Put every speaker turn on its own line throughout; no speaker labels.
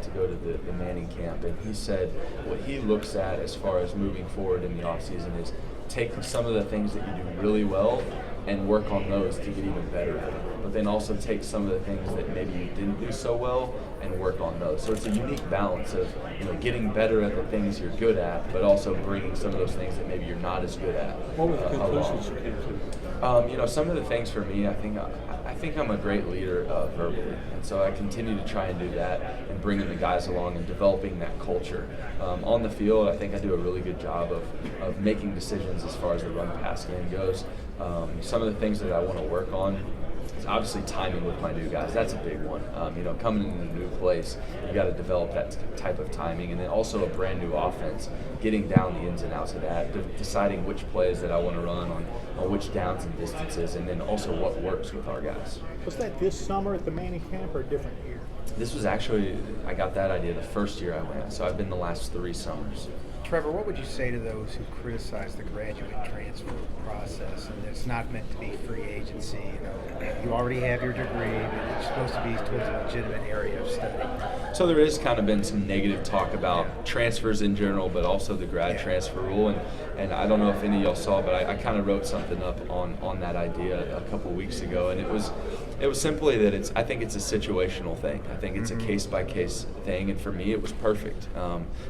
got to go to the Manning camp, and he said what he looks at as far as moving forward in the offseason is take some of the things that you do really well and work on those to get even better at it. But then also take some of the things that maybe you didn't do so well and work on those. So it's a unique balance of getting better at the things you're good at, but also bringing some of those things that maybe you're not as good at.
What were the conclusions you came to?
Some of the things for me, I think I'm a great leader verbally, and so I continue to try and do that and bringing the guys along and developing that culture. On the field, I think I do a really good job of making decisions as far as the run-pass game goes. Some of the things that I want to work on is obviously timing with my new guys. That's a big one. Coming into a new place, you got to develop that type of timing, and then also a brand new offense, getting down the ins and outs of that, deciding which plays that I want to run on which downs and distances, and then also what works with our guys.
Was that this summer at the Manning camp or a different year?
This was actually, I got that idea the first year I went, so I've been the last 3 summers.
Trevor, what would you say to those who criticize the graduate transfer process and it's not meant to be free agency? You already have your degree, but it's supposed to be towards a legitimate area of study.
So there has kind of been some negative talk about transfers in general, but also the grad transfer rule. And I don't know if any of y'all saw, but I kind of wrote something up on that idea a couple weeks ago, and it was simply that I think it's a situational thing. I think it's a case-by-case thing, and for me it was perfect.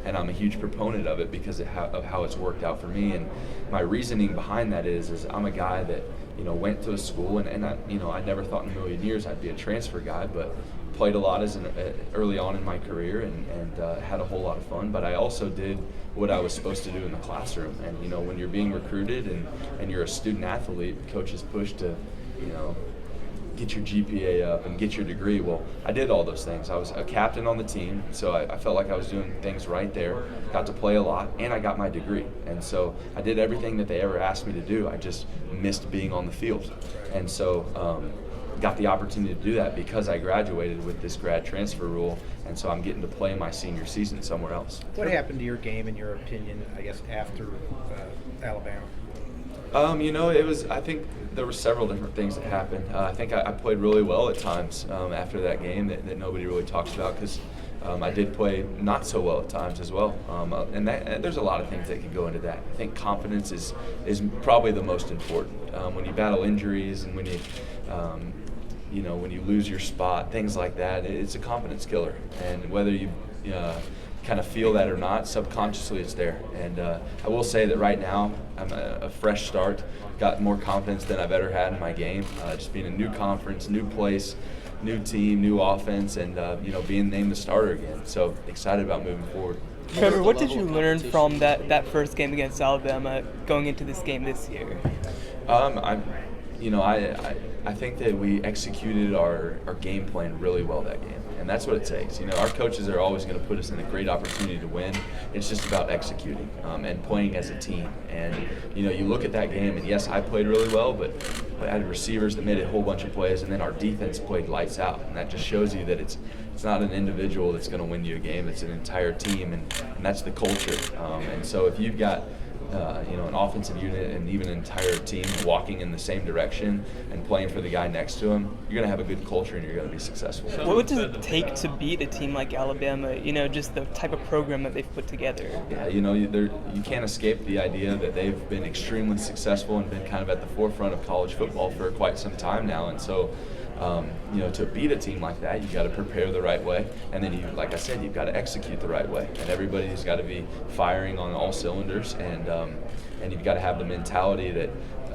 And I'm a huge proponent of it because of how it's worked out for me. And my reasoning behind that is I'm a guy that went to a school, and I never thought in a million years I'd be a transfer guy, but played a lot early on in my career and had a whole lot of fun. But I also did what I was supposed to do in the classroom. And when you're being recruited and you're a student athlete, coaches push to get your GPA up and get your degree. Well, I did all those things. I was a captain on the team, so I felt like I was doing things right there. Got to play a lot, and I got my degree. And so I did everything that they ever asked me to do. I just missed being on the field. And so got the opportunity to do that because I graduated with this grad transfer rule, and so I'm getting to play my senior season somewhere else.
What happened to your game, in your opinion, I guess, after Alabama?
I think there were several different things that happened. I think I played really well at times after that game that nobody really talks about because I did play not so well at times as well. And there's a lot of things that can go into that. I think confidence is probably the most important. When you battle injuries and when you lose your spot, things like that, it's a confidence killer. And whether you kind of feel that or not, subconsciously it's there. And I will say that right now I'm a fresh start, got more confidence than I've ever had in my game, just being a new conference, new place, new team, new offense, and being named the starter again. So excited about moving forward.
Trevor, what did you learn from that first game against Alabama going into this game this year?
I think that we executed our game plan really well that game, and that's what it takes. Our coaches are always going to put us in a great opportunity to win. It's just about executing and playing as a team. And you look at that game, and yes, I played really well, but I had receivers that made a whole bunch of plays, and then our defense played lights out, and that just shows you that it's not an individual that's going to win you a game. It's an entire team, and that's the culture. And so if you've got an offensive unit and even an entire team walking in the same direction and playing for the guy next to him, you're going to have a good culture and you're going to be successful.
What does it take to beat a team like Alabama, just the type of program that they've put together?
Yeah, you can't escape the idea that they've been extremely successful and been kind of at the forefront of college football for quite some time now. And so to beat a team like that, you've got to prepare the right way, and then like I said, you've got to execute the right way, and everybody's got to be firing on all cylinders, and you've got to have the mentality that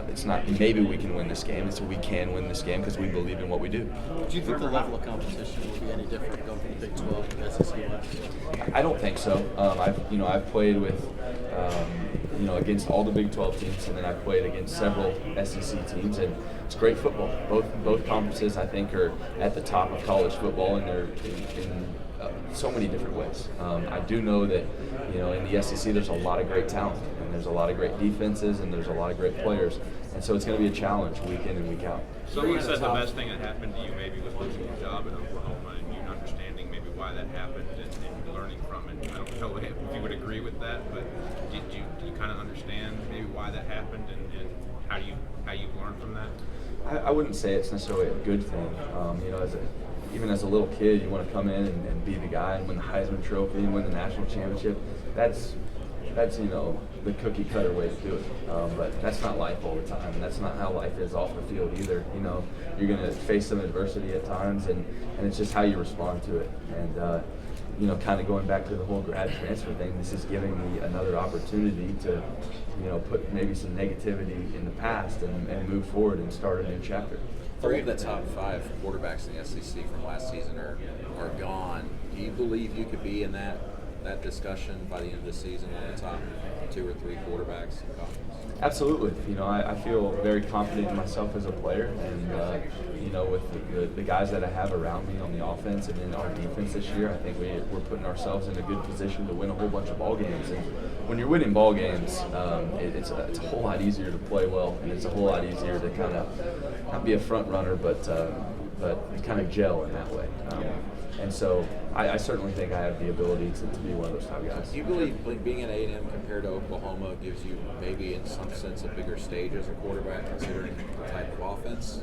it's not maybe we can win this game, it's we can win this game because we believe in what we do.
Do you think the level of competition will be any different going from the Big 12 to the SEC?
I don't think so. I've played with against all the Big 12 teams, and then I've played against several SEC teams, and it's great football. Both conferences, I think, are at the top of college football, and they're in so many different ways. I do know that in the SEC there's a lot of great talent, and there's a lot of great defenses, and there's a lot of great players, and so it's going to be a challenge week in and week out.
Someone said the best thing that happened to you maybe was losing your job in Oklahoma and you understanding maybe why that happened and learning from it. I don't know if you would agree with that, but do you kind of understand maybe why that happened and how you've learned from that?
I wouldn't say it's necessarily a good thing. As a even as a little kid, you want to come in and be the guy and win the Heisman Trophy and win the national championship. That's the cookie cutter way to do it. But that's not life all the time, and that's not how life is off the field either. You're going to face some adversity at times, and it's just how you respond to it. And kind of going back to the whole grad transfer thing, this is giving me another opportunity to, put maybe some negativity in the past and move forward and start a new chapter.
3 of the top 5 quarterbacks in the SEC from last season are gone. Do you believe you could be in that discussion by the end of the season, one of the top 2 or 3 quarterbacks in conference?
Absolutely. I feel very confident in myself as a player, and with the guys that I have around me on the offense and in our defense this year, I think we're putting ourselves in a good position to win a whole bunch of ball games. And when you're winning ball games, it's a whole lot easier to play well, and it's a whole lot easier to kind of not be a front runner, but kind of gel in that way. And so I certainly think I have the ability to be one of those top guys.
Do you believe being at A&M compared to Oklahoma gives you maybe in some sense a bigger stage as a quarterback considering the type of offense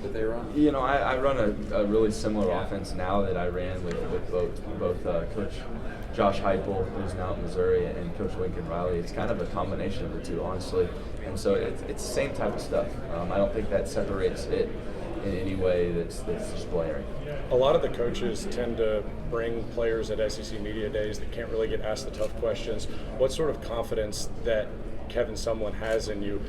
that they run?
I run a really similar offense now that I ran with both Coach Josh Heupel, who's now at Missouri, and Coach Lincoln Riley. It's kind of a combination of the two, honestly. And so it's the same type of stuff. I don't think that separates it in any way that's just blaring.
A lot of the coaches tend to bring players at SEC Media Days that can't really get asked the tough questions. What sort of confidence that Kevin Sumlin has in you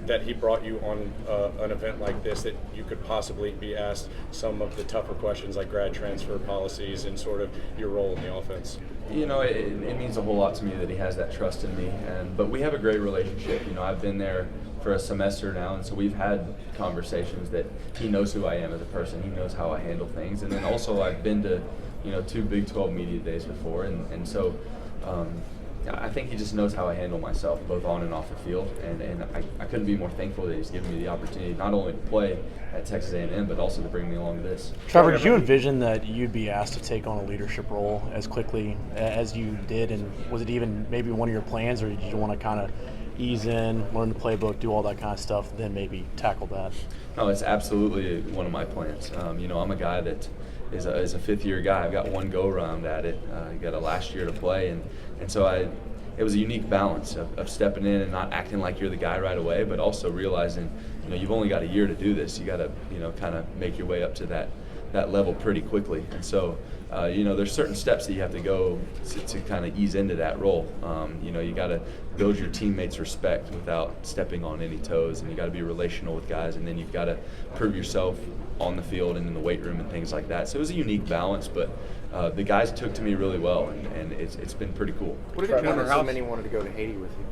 that he brought you on an event like this, that you could possibly be asked some of the tougher questions like grad transfer policies and sort of your role in the offense?
It means a whole lot to me that he has that trust in me, but we have a great relationship. I've been there for a semester now, and so we've had conversations that he knows who I am as a person. He knows how I handle things, and then also I've been to 2 Big 12 media days before, and so I think he just knows how I handle myself both on and off the field, and I couldn't be more thankful that he's given me the opportunity not only to play at Texas A&M but also to bring me along to this.
Trevor, did you envision that you'd be asked to take on a leadership role as quickly as you did, and was it even maybe one of your plans, or did you want to kind of ease in, learn the playbook, do all that kind of stuff, then maybe tackle that? No,
it's absolutely one of my plans. I'm a guy that is a fifth-year guy. I've got one go-round at it. I got a last year to play, and so it was a unique balance of stepping in and not acting like you're the guy right away, but also realizing, you've only got a year to do this. You got to, kind of make your way up to that level pretty quickly. And so, there's certain steps that you have to go to kind of ease into that role. You got to build your teammates' respect without stepping on any toes, and you got to be relational with guys, and then you've got to prove yourself on the field and in the weight room and things like that. So it was a unique balance, but the guys took to me really well, and it's been pretty cool.
What did you wonder how many wanted to go to Haiti with you?